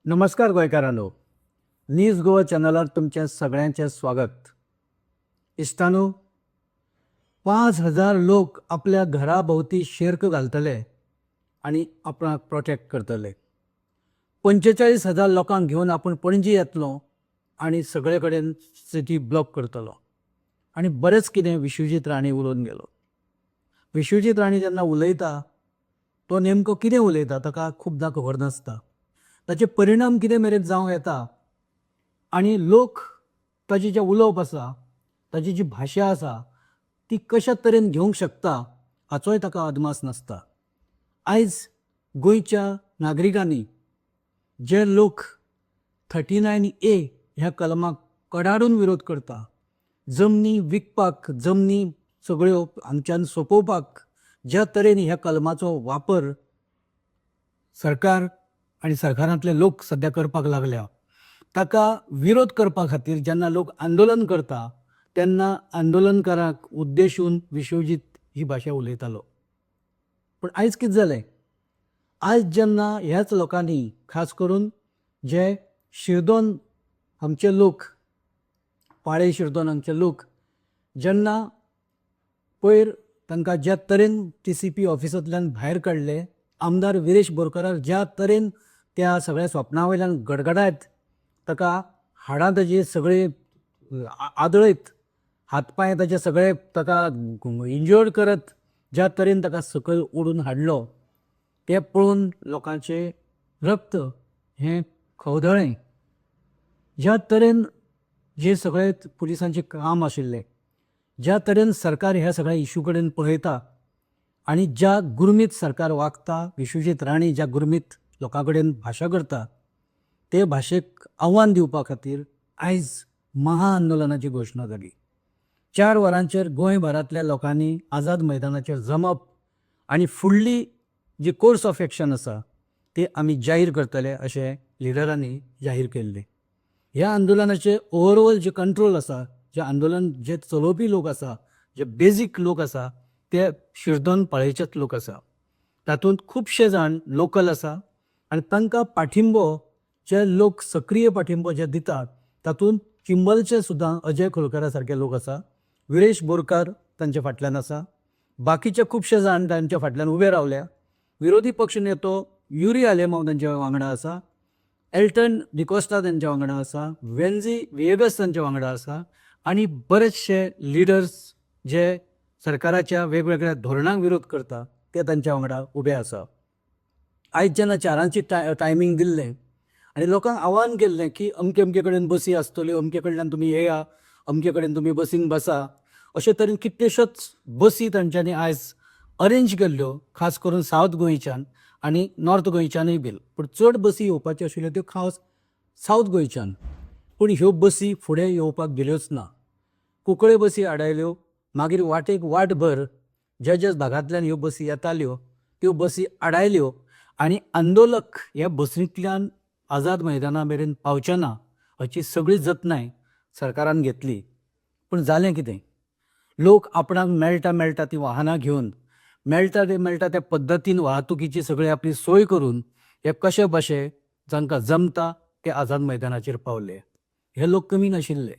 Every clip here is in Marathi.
नमस्कार गोंयकारांनो. न्यूज गोवा चॅनलार तुमच्या सगळ्यांचे स्वागत. इश्टानो, 5,000 लोक आपल्या घरा भोवती शेर्क घालतले आणि आपणाक प्रोटेक्ट करतले. 45,000 लोकांक घेवन आपूण पणजी येतलो आणि सगळे कडेन सिटी ब्लॉक करतलो. आणि बरेंच कितें विश्वजीत राणे उलोवन गेलो. विश्वजीत राणे जेन्ना उलयता तो नेमको कितें उलयता ताका खुबदां खबर नासता. ताचे परिणाम कितें मेरेन जावं येता आणि लोक ताची जें उलोवप आसा, ताची जी भाशा आसा ती कशा तरेन घेवंक शकता हाचोय ताका अदमास नासता. आयज गोंयच्या नागरिकांनी जे लोक 39A ह्या कलमाक कडाडून विरोध करता, जमनी विकपाक, जमनी सगळ्यो हांगच्यान सोंपोवपाक ज्या तरेन ह्या कलमाचो वापर सरकार आणि सरकारांतले लोक सध्या करपाक लागल्या, ताका विरोध करपा खातीर जेन्ना लोक आंदोलन करता तेन्ना आंदोलनकारांक उद्देशून विश्वजीत ही भाशा उलयतालो. पूण आयज कितें जालें? आयज जेन्ना ह्याच लोकांनी, खास करून जे शिरदोन आमचे लोक, पाळे शिरदोन हांगचे लोक, जेन्ना पयर तांकां ज्या तरेन TCP ऑफिसांतल्यान भायर काडले, आमदार विरेश बोरकाराक ज्या तरेन त्या सगळ्या स्वप्ना वयल्यान गडगडायत ताका हाडां ताजी सगळे आदळयत, हातपांय ताचे सगळे ताका इंजर्ड करत ज्या तरेन ताका सकयल ओडून हाडलो तें पळोवन लोकांचें रक्त हें खवदळें. ज्या तरेन जे सगळे पुलिसांचें काम आशिल्लें, ज्या तरेन सरकार ह्या सगळ्या इशू कडेन पळयता आनी ज्या गुरमीत सरकार वागता, विश्वजीत राणे ज्या गुरमीत लोकां कडेन भाशा करता, ते भाशेक आव्हान दिवपा खातीर आयज महाआंदोलनाची घोशणा जाली. 4 वरांचेर गोंयभरांतल्या लोकांनी आझाद मैदानाचेर जमप आनी फुडली जी कोर्स ऑफ एक्शन आसा ती आमी जाहीर करतले अशें लिडरांनी जाहीर केल्लें. ह्या आंदोलनाचे ओवरऑल जे कंट्रोल आसा, जे आंदोलन जे चलोवपी लोक आसा, जे बेजीक लोक आसा, ते शिरदोन पाळयेचेच लोक आसा. तातूंत खुबशे जाण लोकल आसा आनी तांकां पाठिंबो जे लोक सक्रीय पाठिंबो जे दितात तातूंत चिंबलचे सुद्दां अजय खोलकारा सारके लोक आसा, विरेश बोरकार तांचे फाटल्यान आसा, बाकीचे खुबशे जाण तांच्या फाटल्यान उबे रावल्या. विरोधी पक्ष नेतो युरी आलेमांव तांच्या वांगडा आसा, एल्टन डिकोस्टा तांच्या वांगडा आसा, वेन्झी विएगस तांच्या वांगडा आसा आनी बरेचशे लिडर्स जे सरकाराच्या वेगवेगळ्या धोरणांक विरोध करता ते तांच्या वांगडा उबे आसा. आयज जेन्ना 4ची टायमींग दिल्लें आनी लोकांक आव्हान केल्लें की अमके अमके कडेन बसी आसतल्यो, अमके कडल्यान तुमी येया, अमके कडेन तुमी बसीन बसा, अशे तरेन कितल्योश्योच बसी तांच्यांनी आयज अरेंज केल्ल्यो, खास करून सावथ गोंयच्यान आनी नॉर्थ गोंयच्यानूय बीन. पूण चड बसी येवपाच्यो आशिल्ल्यो त्यो खास सावथ गोंयच्यान. पूण ह्यो बसी फुडें येवपाक दिल्योच ना. कुंकळे बसी आडायल्यो, मागीर वाटेक वाटभर ज्या ज्या भागांतल्यान ह्यो बसी येताल्यो त्यो बसी आडायल्यो आनी आंदोलक ह्या बसींतल्यान आझाद मैदाना मेरेन पावचे ना हाची सगळी जतनाय सरकारान घेतली. पूण जालें कितें? लोक आपणाक मेळटा ती वाहनां घेवन मेळटा त्या पद्दतीन वाहतुकीची सगळी आपली सोय करून हे कशे भशे जांकां जमता ते आझाद मैदानाचेर पावले. हे लोक कमी नाशिल्ले,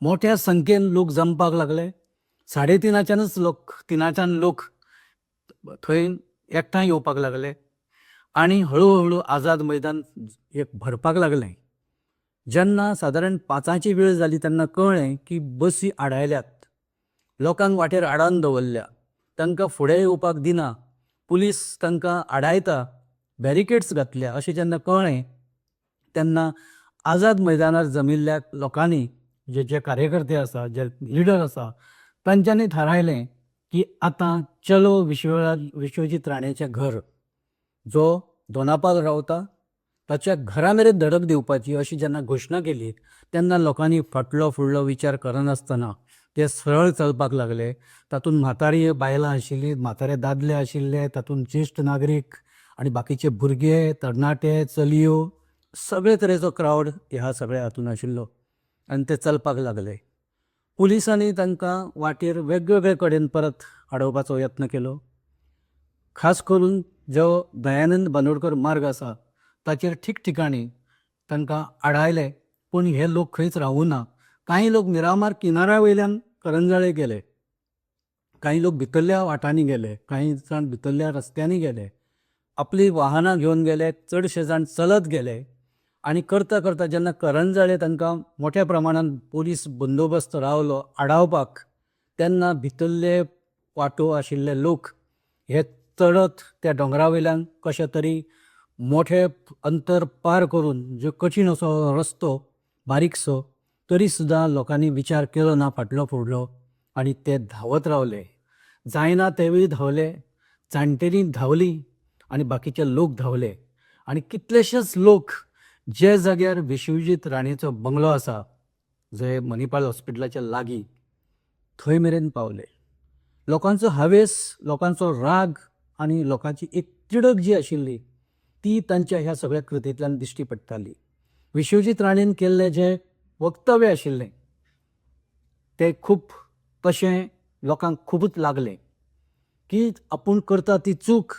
मोठ्या संख्येन लोक जमपाक लागले. 3:30च्यान लोक थंय एकठांय येवपाक लागले आनी हळू आझाद मैदान एक भरपाक लागलें. जेन्ना सादारण 5ची वेळ जाली तेन्ना कळ्ळें की बसी आडायल्यात, लोकांक वाटेर आडावन दवरल्या, तांकां फुडें येवपाक दिना, पुलीस तांकां आडायता, बॅरिकेड्स घातल्या अशें जेन्ना कळ्ळें तेन्ना आझाद मैदानार जमिल्ल्या लोकांनी, जे कार्यकर्ते आसा, जे लिडर आसा, तांच्यांनी थारायलें की आतां चलो विश्वजीत राणेचें घर, जो दोनापावल रावता ताच्या घरा मेरेन धडक दिवपाची अशी जेन्ना घोशणा केली तेन्ना लोकांनी फाटलो फुडलो विचार करनासतना ते सरळ चलपाक लागले. तातूंत म्हातारी बायलां आशिल्लीं, म्हातारे दादले आशिल्ले, तातूंत ज्येश्ठ नागरीक आनी बाकीचे भुरगे, तरणाटे, चलयो, सगळे तरेचो क्रावड ह्या सगळ्या हातूंत आशिल्लो आनी ते चलपाक लागले. पुलिसांनी तांकां वाटेर वेगवेगळे कडेन परत अडोवपाचो यत्न केलो. खास करून जो दयानंद बांदोडकर मार्ग आसा ताचेर ठिकठिकाणी तांकां आडायले, पूण हे लोक खंयच रावूं ना. कांय लोक मिरामार किनाऱ्या वयल्यान करंजाळे गेले, काही लोक भितरल्या वाटांनी गेले, काही जाण भितरल्या रस्त्यांनी गेले, आपली वाहनां घेवन गेले, चडशे जाण चलत गेले. आणि करता करता जेन्ना करंजाळे तांकां मोठ्या प्रमाणात पोलीस बंदोबस्त रावलो आडावपाक, तेन्ना भितरले वाटो आशिल्ले लोक हे चडत त्या दोंगरा वयल्यान कशे तरी मोठे अंतर पार करून, जो कठीण असो रस्तो बारीकसो, तरी सुद्दां लोकांनी विचार केलो ना फाटलो फुडलो, आणि ते धांवत रावले. जायना तेवेळी धांवले, जाणटेली धांवली आणि बाकीचे लोक धांवले. आणि कितलेशेच लोक जे जाग्यार विश्वजीत राणेचो बंगलो आसा, जे मणिपाल हॉस्पिटलाच्या लागीं, थंय मेरेन पावले. लोकांचो हावेस, लोकांचो राग आनी लोकांची एक तिडक जी आशिल्ली ती तांच्या ह्या सगळ्या कृतींतल्यान दिश्टी पडटाली. विश्वजीत राणेन केल्लें जें वक्तव्य आशिल्लें तें खूब तशें लोकांक खूबच लागलें, की आपूण करता ती चूक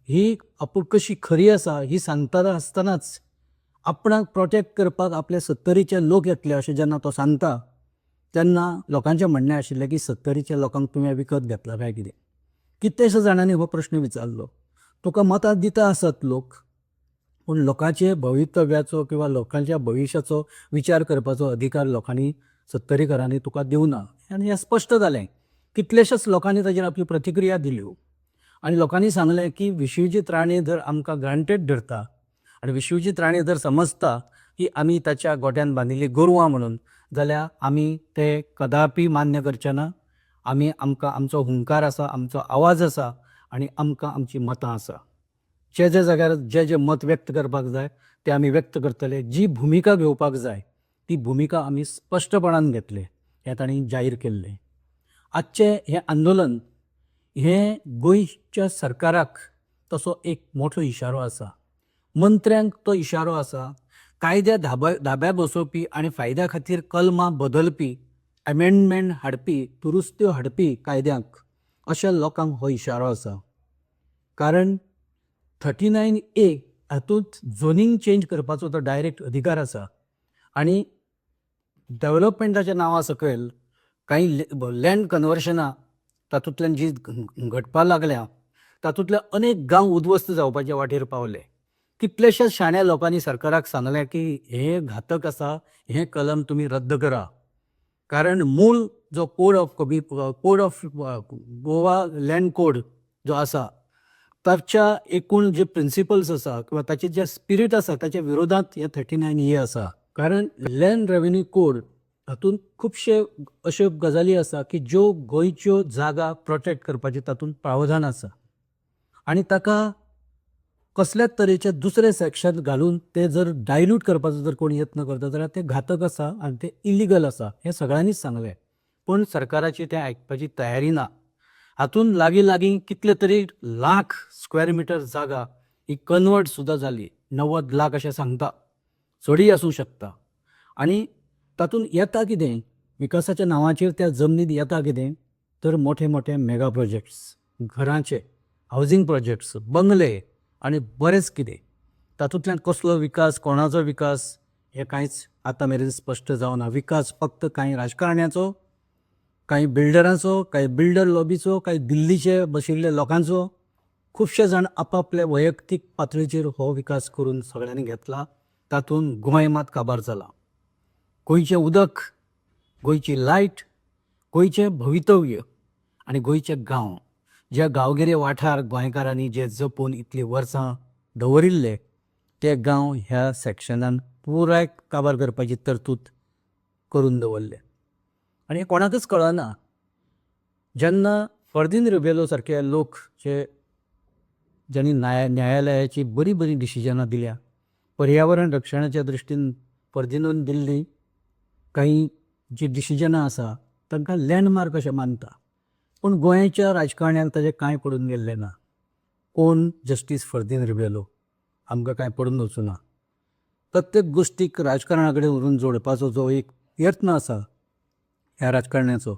ही आपूण कशी खरी आसा ही सांगतना आसतनाच आपणाक प्रोटेक्ट करपाक आपले 70चे लोक येतले अशें जेन्ना तो सांगता, तेन्ना लोकांचें म्हणणें आशिल्लें की 70च्या लोकांक तुवें विकत घेतला काय कितें. कितलेशे जाणांनी हो प्रश्न विचारलो. तुका मतां दिता आसत लोक, पूण लोकांचे भवितव्याचो किंवा लोकांच्या भविश्याचो विचार करपाचो अधिकार लोकांनी 70कारांनी तुका दिवना. आनी हें स्पश्ट जालें. कितलेशेच लोकांनी ताचेर आपली प्रतिक्रिया दिल्यो आनी लोकांनी सांगलें की विश्वजीत राणे जर आमकां ग्रांटेड धरता आनी विश्वजीत राणे जर समजता की आमी ताच्या गोट्यान बांदिल्लीं गोरवां म्हणून, जाल्यार आमी ते कदापी मान्य करचे ना. आमकां आमचो हुंकार आसा, आमचो आवाज आसा आनी आमकां आमची मतां आसा. जे जाग्यार जे मत व्यक्त करपाक जाय ते आमी व्यक्त करतले. जी भुमिका घेवपाक जाय ती भुमिका आमी स्पश्टपणान घेतले, हें तांणी जाहीर केल्लें. आजचें हें आंदोलन हें गोंयच्या सरकाराक तसो एक मोठो इशारो आसा, मंत्र्यांक तो इशारो आसा, कायद्या धाब्यार बसोवपी आनी फायद्या खातीर कलमां बदलपी, अमेंडमेंट हाडपी, दुरुस्त्यो हाडपी कायद्यांक अशा लोकांक हो इशारो आसा. कारण 39A हातूंत झोनींग चेंज करपाचो तो डायरेक्ट अधिकार आसा. आनी डेव्हलपमेंटाच्या नांवा सकयल काही लँड कन्वर्शनां तातूंतल्यान जी घडपा लागल्या, तातूंतले अनेक गांव उद्ध्वस्त जावपाचे वाटेर पावले. कितलेशेच शाण्या लोकांनी सरकाराक सांगलें की हे घातक आसा, हे कलम तुमी रद्द करा. कारण मूळ जो code of Goa land code जो आसा, ताच्या एकूण जे प्रिंसिपल्स आसा किंवा ताचे जे स्पिरीट आसा ताच्या विरोधांत हे 39A आसा. कारण लँड रेव्हेन्यू कोड हातूंत खुबशे अश्यो गजाली आसा की ज्यो गोंयच्यो जागा प्रोटेक्ट करपाचे तातूंत प्रावधान आसा. आनी ताका कसल्याच तरेचे दुसरे सेक्शन घालून ते जर डायल्यूट करपाचो जर कोण यत्न करता जाल्यार ते घातक आसा आनी ते इलिगल आसा, हें सगळ्यांनीच सांगलें. पूण सरकाराची तें आयकपाची तयारी ना. हातूंत लागीं लागीं कितले तरी लाख स्क्वेअर मिटर जागा ही कन्वर्ट सुद्दां जाली. 90 लाख अशें सांगता, चडूय आसूं शकता. आनी तातूंत येता कितें, विकासाच्या नांवाचेर त्या जमनीत येता कितें, तर मोठे मोठे मेगा प्रोजेक्ट्स, घरांचे हावजींग प्रोजेक्ट्स, बंगले आनी बरेंच कितें. तातूंतल्यान कसलो विकास, कोणाचो विकास हें कांयच आतां मेरेन स्पश्ट जावना. विकास फक्त कांय राजकारण्याचो, कांय बिल्डरांचो, कांय बिल्डर लॉबीचो, कांय दिल्लीचे बशिल्ले लोकांचो. खुबशे जाण आपापल्या वैयक्तीक पातळीचेर हो विकास करून सगळ्यांनी घेतला. तातूंत गोंय मात काबार जाला. गोंयचें उदक, गोंयची लायट, गोंयचें भवितव्य आनी गोंयचे गांव, जे गांवगिरे वाठार गोंयकारांनी जे जपून इतलीं वर्सां दवरिल्ले, ते गांव ह्या सेक्शनान पुराय काबार करपाची तरतूद करून दवरले. आनी हें कोणाकच कळना. जेन्ना फर्दिन रुबेलो सारके लोक ज्यांनी न्यायालयाची बरी बरी डिसिजनां दिल्या, पर्यावरण रक्षणाच्या दृश्टीन फर्दिनून दिल्ली काही जी डिसिजनां आसा तांकां लँडमार्क अशें मानता. पूण गोंयच्या राजकारण्यांक ताचें कांय पडून गेल्लें ना. कोण जस्टीस फर्दिन रुबेलो आमकां कांय पडून वचूना. प्रत्येक गोश्टीक राजकारणा कडेन व्हरून जोडपाचो जो एक यत्न आसा ह्या राजकारण्याचो,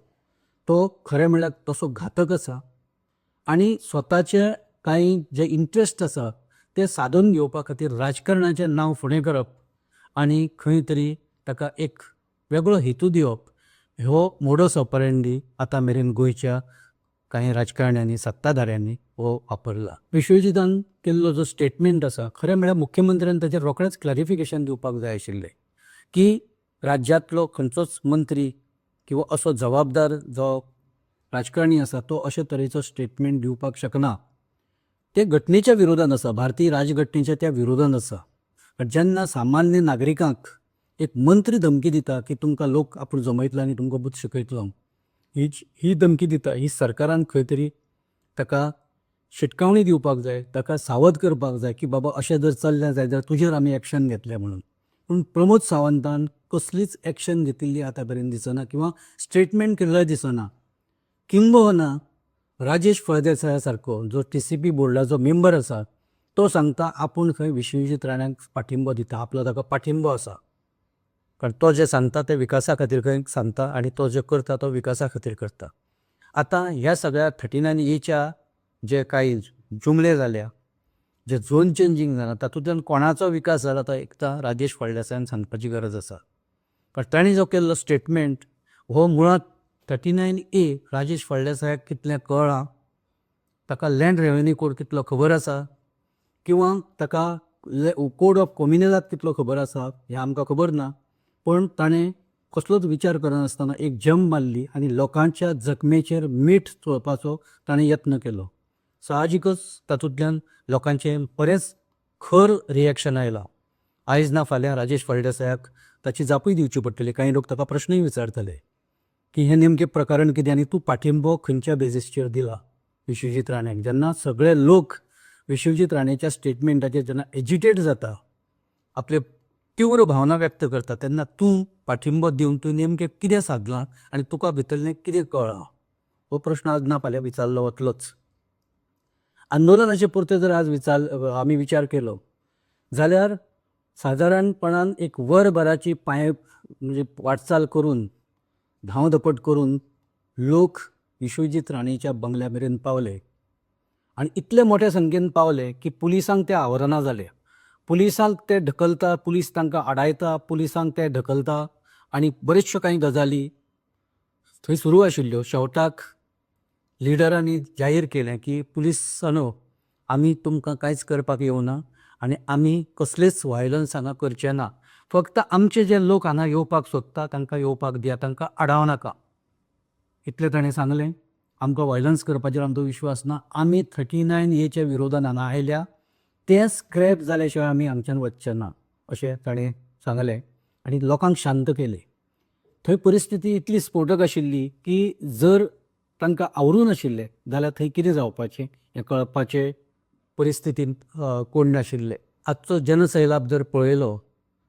तो खरें म्हणल्यार तसो घातक आसा. आनी स्वताचे कांय जे इंट्रस्ट आसा ते साधून घेवपा खातीर राजकारणाचें नांव फुडें करप आनी खंय तरी ताका एक वेगळो हेतू दिवप हो मोडस ऑपरेंडी आतां मेरेन गोंयच्या कांय राजकारण्यांनी सत्ताधाऱ्यांनी हो वापरला. विश्वजितान केल्लो जो स्टेटमेंट आसा खरें म्हळ्यार मुख्यमंत्र्यान ताचेर रोखडेंच क्लॅरिफिकेशन दिवपाक जाय आशिल्लें की राज्यांतलो खंयचोच मंत्री किंवा असो जबाबदार जो राजकारणी आसा तो अशे तरेचो स्टेटमेंट दिवपाक शकना. ते घटनेच्या विरोधान आसा, भारतीय राजघटनेच्या त्या विरोधान आसा. जेन्ना सामान्य नागरिकांक एक मंत्री धमकी दिता की तुमकां लोक आपूण जमयतलो आनी तुमकां बूथ शिकयतलो, ही धमकी दिता, ही सरकारान खंय तरी ताका शिटकावणी दिवपाक जाय, ताका सावध करपाक जाय की बाबा अशें जर चल्लें जाल्यार तुजेर आमी एक्शन घेतलें म्हणून. पूण प्रमोद सावंतान कसलीच एक्शन घेतिल्ली आतां पर्यंत दिसना किंवा स्टेटमेंट केल्लोय दिसना. किंबहुना राजेश फळदेसाया सारको जो TCP बोर्डाचो मेंबर आसा तो सांगता आपूण खंय विश्वजीत राण्याक पाठिंबो दिता, आपलो ताका पाठिंबो आसा. कारण तो जे सांगता ते विकासा खातीर खंय सांगता आनी तो जे करता तो विकासा खातीर करता. आतां ह्या सगळ्या 39A जे कांय जुमले जाल्या, जे झोन चेंजींग जालां, तातूंतल्यान कोणाचो विकास जाला तो एकदां राजेश फळदेसायान सांगपाची गरज आसा. कारण ताणें जो केल्लो स्टेटमेंट हो मुळात 39A राजेश फळदेसायाक कितलें कळ्ळां, ताका लँड रेव्हेन्यू कोड कितलो खबर आसा किंवा ताका कोड ऑफ कम्युनलाक कितलो खबर आसा हें आमकां खबर ना. पण ताणें कसलोच विचार करनासतना एक जंप मारली आनी लोकांच्या जखमेचेर मीठ चोळपाचो ताणें यत्न केलो. साहजिकच तातूंतल्यान लोकांचें बरेंच खर रिएक्शन आयलां. आयज ना फाल्यां राजेश फळदेसायाक ताची जापूय दिवची पडटली. कांय लोक ताका प्रश्नूय विचारतले की हें नेमकें प्रकरण कितें आनी तूं पाठिंबो खंयच्या बेजीसचेर दिला विश्वजीत राण्याक. जेन्ना सगळे लोक विश्वजीत राण्याच्या स्टेटमेंटाचेर जेन्ना एजिटेट जाता, आपले तीव्र भावना व्यक्त करता, तेन्ना तूं पाठिंबो दिवन तूं नेमकें कितें साधलां आनी तुका भितरलें कितें कळ्ळां हो प्रश्न आज ना फाल्यां विचारलो वतलोच. आंदोलनाचे परते जर आज आमी विचार केलो जाल्यार सादारणपणान एक वरभराची म्हणजे वाटचाल करून धांवधपट करून लोक विश्वजीत राणेच्या बंगल्या मेरेन पावले आनी इतले मोठ्या संख्येन पावले की पुलिसांक ते आवरना जाले. पुलिसांक ते ढकलता, पुलीस तांकां आडायता, पुलिसांक ते ढकलता आनी बऱ्योचश्यो कांय गजाली थंय सुरू आशिल्ल्यो. शेवटाक लिडरांनी जाहीर केलें की पुलिसांनो आमी तुमकां कांयच करपाक येवना आनी आमी कसलेच व्हायलन्स हांगा करचे ना. फक्त आमचे जे लोक हांगा येवपाक सोदता तांकां येवपाक दिया, तांकां आडाव नाका. इतलें ताणें सांगलें. आमकां व्हायलन्स करपाचेर आमचो विश्वास ना. आमी 39A विरोधान हांगा आयल्या, तें स्क्रॅप जाल्या शिवाय आमी हांगच्यान वचचे ना अशें ताणें सांगलें आनी लोकांक शांत केलें. थंय परिस्थिती इतली स्फोटक आशिल्ली की जर तांकां आवरूं नाशिल्लें जाल्यार थंय कितें जावपाचें हें कळपाचे परिस्थितींत कोण नाशिल्ले. आजचो जनसैलाब जर पळयलो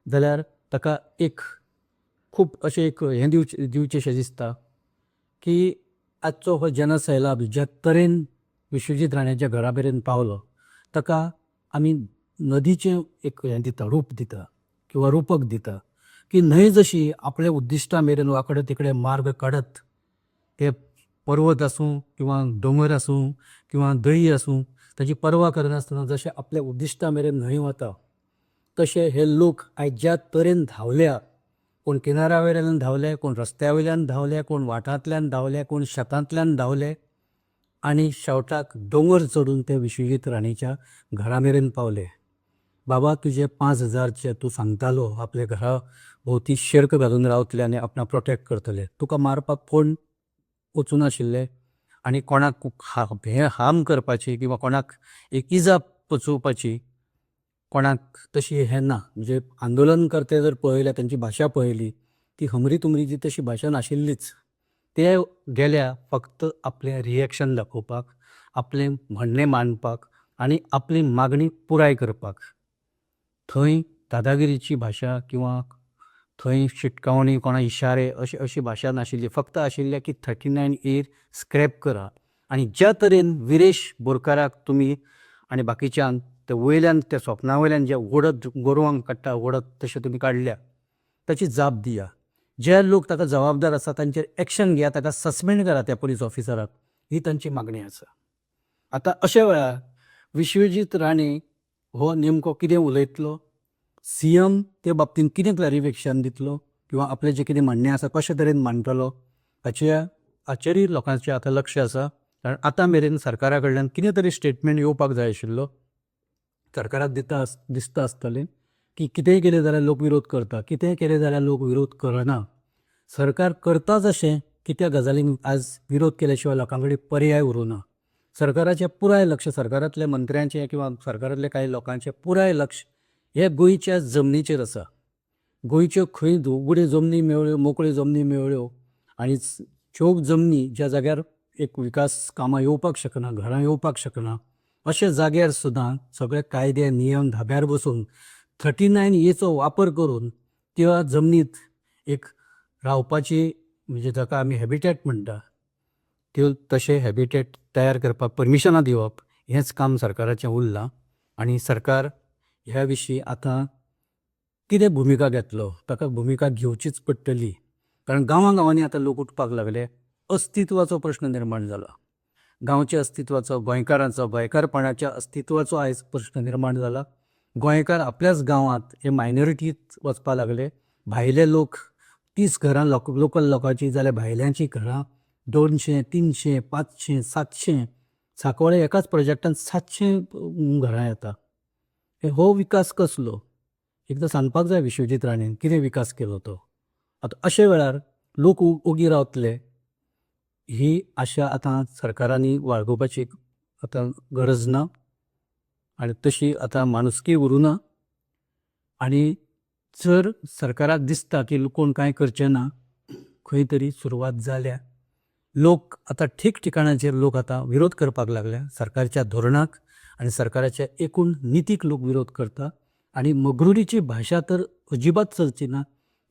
जाल्यार ताका एक खूब अशें एक हें दिवचेशें दिसता की आजचो हो जनसैलाब ज्या तरेन विश्वजीत राण्याच्या घरा मेरेन पावलो ताका आमी नदीचें एक हें दिता, रूप दिता किंवा रुपक दिता की न्हंय जशी आपल्या उद्दिश्टा मेरेन वाकडे तिकडे मार्ग काडत, ते पर्वत आसूं किंवा दोंगर आसूं किंवा दळी आसूं ताची पर्वा करनासतना जशें आपल्या उद्दिश्टा मेरेन न्हंय वता, तशे हे लोक आयज ज्या तरेन धांवल्या, कोण किनाऱ्या वयल्यान धांवले, कोण रस्त्या वयल्यान धांवले, कोण वाठांतल्यान धांवले, कोण शेतांतल्यान धांवले आनी शेवटाक दोंगर चडून ते विश्वजीत राणेच्या घरा मेरेन पावले. बाबा तुजे 5,000 तूं सांगतालो आपल्या घरा भोंवती शेर्क घालून रावतले आनी आपणाक प्रोटेक्ट करतले, तुका मारपाक कोण वचूं नाशिल्ले आनी कोणाक हें हार्म करपाची किंवा कोणाक एक इजा पोचोवपाची कोणाक तशी हें ना. म्हणजे आंदोलनकर्ते जर पळयल्या तांची भाशा पळयली ती हमरी तुमरीची तशी भाशा नाशिल्लीच. ते गेल्या फक्त आपलें रिएक्शन दाखोवपाक, आपलें म्हणणें मांडपाक आनी आपली मागणी पुराय करपाक. थंय दादागिरीची भाशा किंवा थंय शिटकावणी कोणा इशारे अशी भाशा नाशिल्ली. फक्त आशिल्लें की 39A स्क्रॅप करा आनी ज्या तरेन विरेश बोरकाराक तुमी आनी बाकीच्यांक ते वयल्यान त्या स्वप्ना वयल्यान जे ओडत गोरवांक काडटा ओडत तशें तुमी काडल्या ताची जाप दिया. जे लोक ताका जबाबदार आसा तांचेर एक्शन घेया, ताका सस्पेंड करा त्या पुलीस ऑफिसराक, ही तांची मागणी आसा. आतां अशे वेळार विश्वजीत राणे हो नेमको कितें उलयतलो? CM ते बाबतींत कितें क्लॅरिफिकेशन दितलो किंवा आपलें जें कितें म्हणणें आसा कशे तरेन मांडटलो हाचेरूय लोकांचें आतां लक्ष आसा. कारण आतां मेरेन सरकारा कडल्यान कितें तरी स्टेटमेंट येवपाक जाय आशिल्लो. सरकाराक दिसता आसतलें की कितेंय केलें जाल्यार लोक विरोध करता, कितेंय केलें जाल्यार लोक विरोध करना. सरकार करताच अशें की त्या गजालींक आज विरोध केल्या शिवाय लोकां कडेन पर्याय उरूना. सरकाराचें पुराय लक्ष, सरकारांतल्या मंत्र्यांचें किंवा सरकारांतल्या कांय लोकांचें पुराय लक्ष हे गोंयच्या जमनीचेर आसा. गोंयच्यो खंय उघड्यो जमनी मेळ्ळ्यो, मोकळ्यो जमनी मेळ्ळ्यो आनी ज्यो जमनी ज्या जाग्यार एक विकास कामां येवपाक शकना, घरां येवपाक शकना, अशा जाग्यार सुद्दां सगळे कायदे नियम धाब्यार बसून 39A वापर करून त्या जमनीत एक रावपाची म्हणजे जाका आमी हॅबिटेट म्हणटा त्यो तशे हॅबिटेट तयार करपाक परमिशनां दिवप हेंच काम सरकाराचें उरलां. आनी सरकार ह्या विशीं आतां कितें भुमिका घेतलो ताका भुमिका घेवचीच पडटली. कारण गांवांनी आतां लोक उठपाक लागले. अस्तित्वाचो प्रश्न निर्माण जाला. गांवच्या अस्तित्वाचो, गोंयकारांचो, गोंयकारपणाच्या अस्तित्वाचो आयज प्रश्न निर्माण जाला. गोंयकार आपल्याच गांवांत हे मायनॉरिटींत वचपाक लागले. भायले लोक 30 घरां लोकल लोकांची जाल्यार भायल्यांची घरां 200, 300, 500, 700 सांकवाळे एकाच प्रोजेक्टान 700 घरां येता. हो विकास कसलो? एकदां सांगपाक जाय विश्वजीत राणेन कितें विकास केलो तो. आतां अशे वेळार लोक ओगी रावतले ही आशा आतां सरकारांनी बाळगोवपाची आतां गरज ना. आनी तशी आतां माणुसकी उरूना. आनी जर सरकाराक दिसता की कोण कांय करचें ना, खंय तरी सुरवात जाल्या. लोक आतां ठिकठिकाणाचेर लोक आतां विरोध करपाक लागल्या. सरकारच्या धोरणाक आनी सरकाराच्या एकूण नितीक लोक विरोध करता. आनी मगरुरीची भाशा तर अजिबात चलची ना.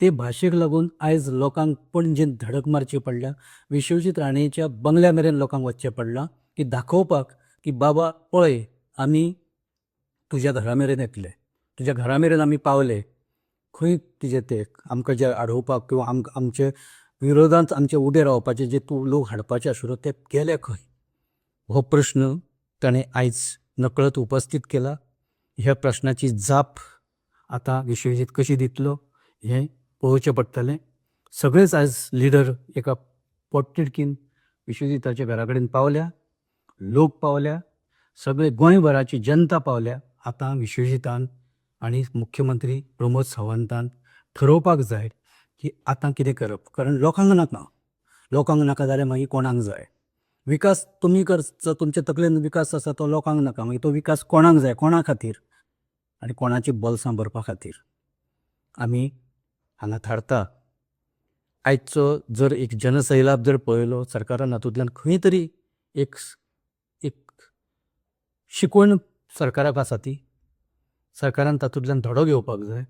ते भाशेक लागून आयज लोकांक पणजेन धडक मारची पडल्या. विश्वजीत राणेच्या बंगल्या मेरेन लोकांक वचचें पडलां की दाखोवपाक की बाबा पळय आमी तुज्या घरा मेरेन येतले, तुज्या घरा मेरेन आमी पावले. खंय तुजें तें आमकां जें आडोवपाक किंवा आमचे विरोधांत आमचे उबे रावपाचे जे तूं लोक हाडपाचे आशिल्लो ते गेले खंय? हो प्रश्न ताणें आयज नकळत उपस्थित केला. ह्या प्रश्नाची जाप आतां विश्वजीत कशी दितलो हें पळोवचें पडटलें. सगळेच आयज लिडर एका पोटतिडकीन विश्वजीताच्या घरा कडेन पावल्या, लोक पावल्या, सगळे गोंयभराची जनता पावल्या. आतां विश्वजीतान आनी मुख्यमंत्री प्रमोद सावंतान ठरोवपाक जाय की आतां कितें करप. कारण लोकांक नाका जाल्यार मागीर कोणाक जाय? विकास तुमी करचो, तुमचे तकलेन विकास आसा तो लोकांक नाका, मागीर तो विकास कोणाक जाय, कोणा खातीर आनी कोणाची बोल्सां भरपा खातीर? आमी हांगा थारता. आयचो जर एक जनसैलाब जर पळयलो सरकारान हातूंतल्यान खंय तरी एक शिकवण सरकाराक आसा ती सरकारान तातूंतल्यान धडो घेवपाक जाय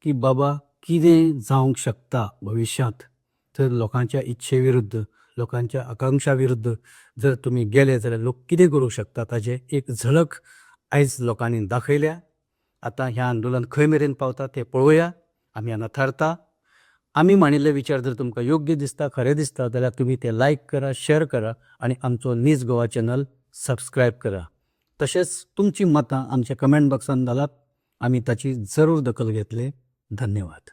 की बाबा कितें जावंक शकता भविश्यांत जर लोकांच्या इच्छे विरुद्ध, लोकांच्या आकांक्षा विरुद्ध जर तुमी गेले जाल्यार लोक कितें करूं शकता ताजे एक झलक आयज लोकांनी दाखयल्या. आतां ह्या आंदोलन खंय मेरेन पावता तें पळोवया. आमी हांगा थारता. आमी मांडिल्ले विचार जर तुमकां योग्य दिसता, खरें दिसता जाल्यार तुमी ते लायक करा, शेअर करा आनी आमचो न्यूज गोवा चॅनल सबस्क्रायब करा. तशेंच तुमची मतां आमच्या कमेंट बॉक्सान घालात. आमी ताची जरूर दखल घेतले. धन्यवाद.